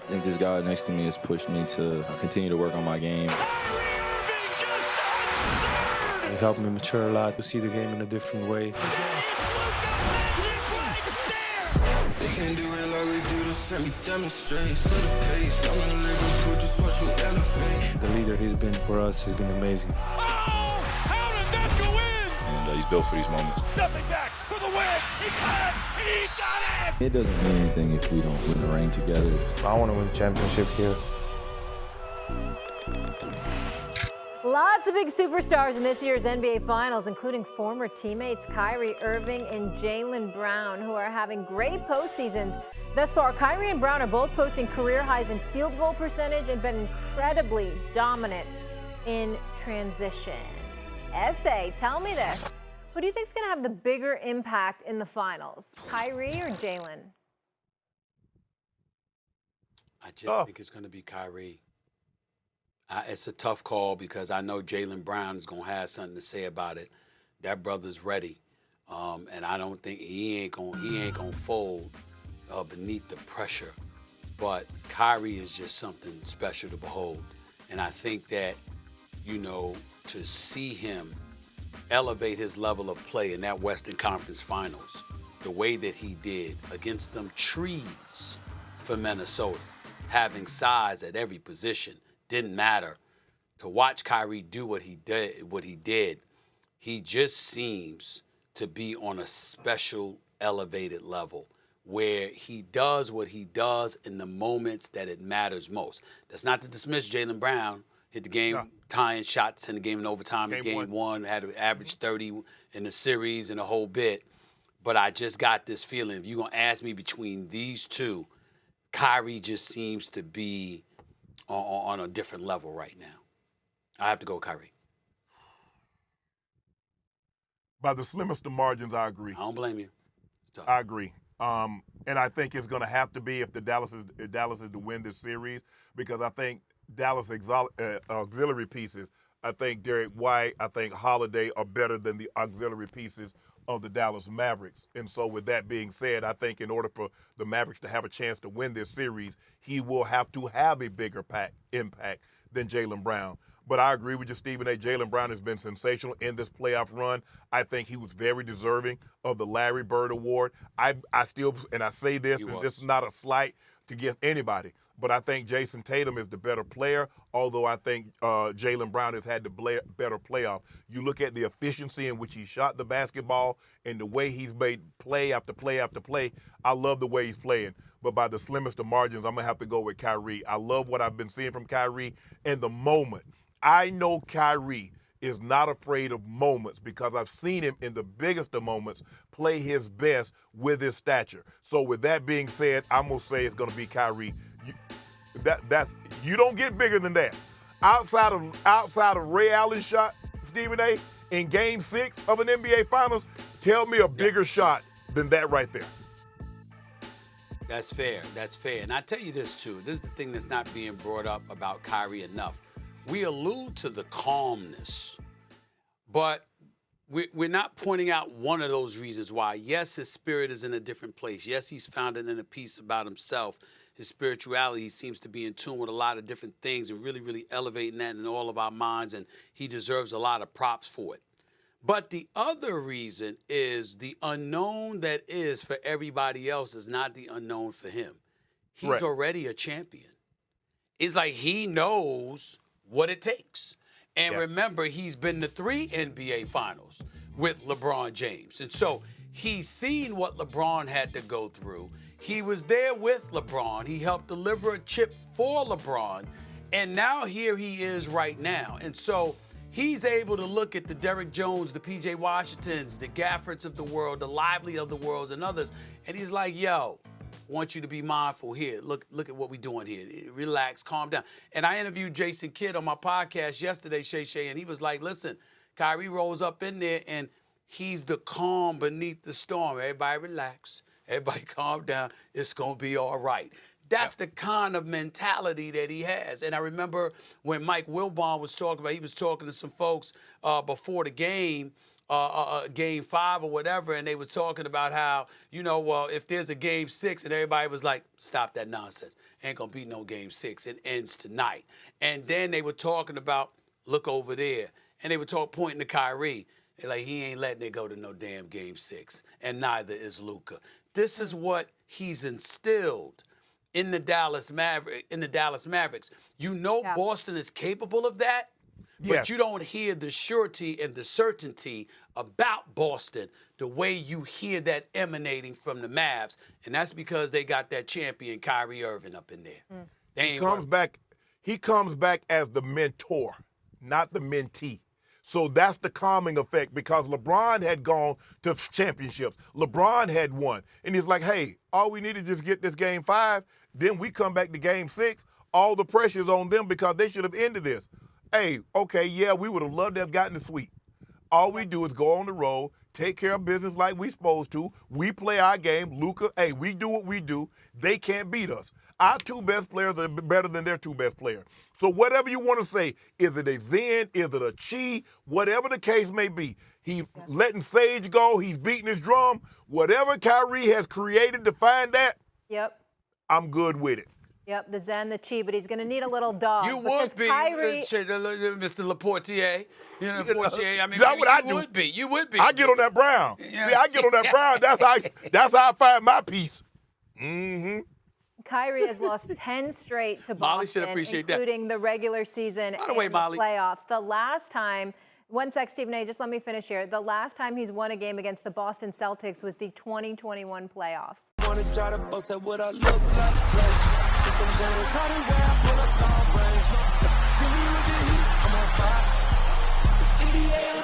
I think this guy next to me has pushed me to continue to work on my game. He helped me mature a lot, to see the game in a different way. They can't do it like we do the same. We demonstrate, set the pace. I'm gonna live into it, just watch you elevate. The leader he's been for us has been amazing. Oh, how did that go in? And he's built for these moments. Stepping back for the win. He got it. He got it. It doesn't mean anything if we don't win the ring together. I want to win the championship here. Lots of big superstars in this year's NBA Finals, including former teammates Kyrie Irving and Jaylen Brown, who are having great postseasons. Thus far, Kyrie and Brown are both posting career highs in field goal percentage and been incredibly dominant in transition. Essay, tell me this. Who do you think is going to have the bigger impact in the Finals, Kyrie or Jaylen? I just think it's going to be Kyrie. It's a tough call because I know Jaylen Brown is going to have something to say about it. That brother's ready, and I don't think he ain't gonna fold beneath the pressure. But Kyrie is just something special to behold, and I think that to see him elevate his level of play in that Western Conference Finals, the way that he did against them trees for Minnesota, having size at every position. Didn't matter. To watch Kyrie do what he did, he just seems to be on a special elevated level where he does what he does in the moments that it matters most. That's not to dismiss Jaylen Brown. Hit the game tying shots in the game in overtime in game one, had an average 30 in the series and a whole bit. But I just got this feeling, if you're going to ask me between these two, Kyrie just seems to be on a different level right now. I have to go Kyrie. By the slimmest of margins, I agree. I don't blame you. I agree. And I think it's going to have to be if Dallas is to win this series, because I think Dallas auxiliary pieces, I think Derek White, I think Holiday are better than the auxiliary pieces of the Dallas Mavericks. And so with that being said, I think in order for the Mavericks to have a chance to win this series, he will have to have a bigger impact than Jaylen Brown. But I agree with you, Stephen A. Jaylen Brown has been sensational in this playoff run. I think he was very deserving of the Larry Bird Award. I still, and I say this, and this is not a slight to give anybody, but I think Jason Tatum is the better player, although I think Jaylen Brown has had the better playoff. You look at the efficiency in which he shot the basketball and the way he's made play after play after play. I love the way he's playing. But by the slimmest of margins, I'm going to have to go with Kyrie. I love what I've been seeing from Kyrie in the moment. I know Kyrie is not afraid of moments because I've seen him in the biggest of moments play his best with his stature. So with that being said, I'm going to say it's going to be Kyrie. You don't get bigger than that. Outside of Ray Allen's shot, Stephen A., in Game 6 of an NBA Finals, tell me a bigger shot than that right there. That's fair. That's fair. And I tell you this, too. This is the thing that's not being brought up about Kyrie enough. We allude to the calmness, but we're not pointing out one of those reasons why. Yes, his spirit is in a different place. Yes, he's found it in a piece about himself. His spirituality seems to be in tune with a lot of different things and really, really elevating that in all of our minds, and he deserves a lot of props for it. But the other reason is the unknown that is for everybody else is not the unknown for him. He's already a champion. It's like he knows what it takes. And remember, he's been to 3 NBA Finals with LeBron James. And so he's seen what LeBron had to go through. He was there with LeBron. He helped deliver a chip for LeBron. And now here he is right now. And so he's able to look at the Derrick Jones, the P.J. Washingtons, the Gaffords of the world, the Lively of the world, and others. And he's like, yo, I want you to be mindful here. Look at what we're doing here. Relax, calm down. And I interviewed Jason Kidd on my podcast yesterday, Shay, and he was like, listen, Kyrie rolls up in there, and he's the calm beneath the storm. Everybody relax. Everybody calm down. It's going to be all right. That's the kind of mentality that he has. And I remember when Mike Wilbon was talking about, he was talking to some folks before the game Game 5 or whatever, and they were talking about how, well, if there's a Game 6, and everybody was like, stop that nonsense. Ain't going to be no Game 6. It ends tonight. And then they were talking about, look over there. And they were pointing to Kyrie. They're like, he ain't letting it go to no damn Game 6. And neither is Luka. This is what he's instilled in the Dallas Mavericks. Boston is capable of that. But you don't hear the surety and the certainty about Boston the way you hear that emanating from the Mavs. And that's because they got that champion Kyrie Irving up in there. He comes back as the mentor, not the mentee. So that's the calming effect, because LeBron had gone to championships. LeBron had won. And he's like, hey, all we need is just get this Game 5. Then we come back to Game 6. All the pressure's on them because they should have ended this. Hey, okay, yeah, we would have loved to have gotten the sweep. All we do is go on the road, take care of business like we supposed to. We play our game. Luka, hey, we do what we do. They can't beat us. Our 2 best players are better than their 2 best players. So whatever you want to say, is it a Zen, is it a Chi, whatever the case may be, he's letting Sage go, he's beating his drum. Whatever Kyrie has created to find that, I'm good with it. Yep, the Zen, the Chi, but he's going to need a little dog. You would be, Kyrie... Mr. Laportier. Laportier. I mean, that's what I do. You would be. I get on that Brown. Yeah, I get on that Brown. That's how I find my peace. Mm-hmm. Kyrie has lost 10 straight to Boston, Molly should appreciate including the regular season and the playoffs. The last time, one sec, Stephen A., just let me finish here. The last time he's won a game against the Boston Celtics was the 2021 playoffs. I'm on fire. It's NBA,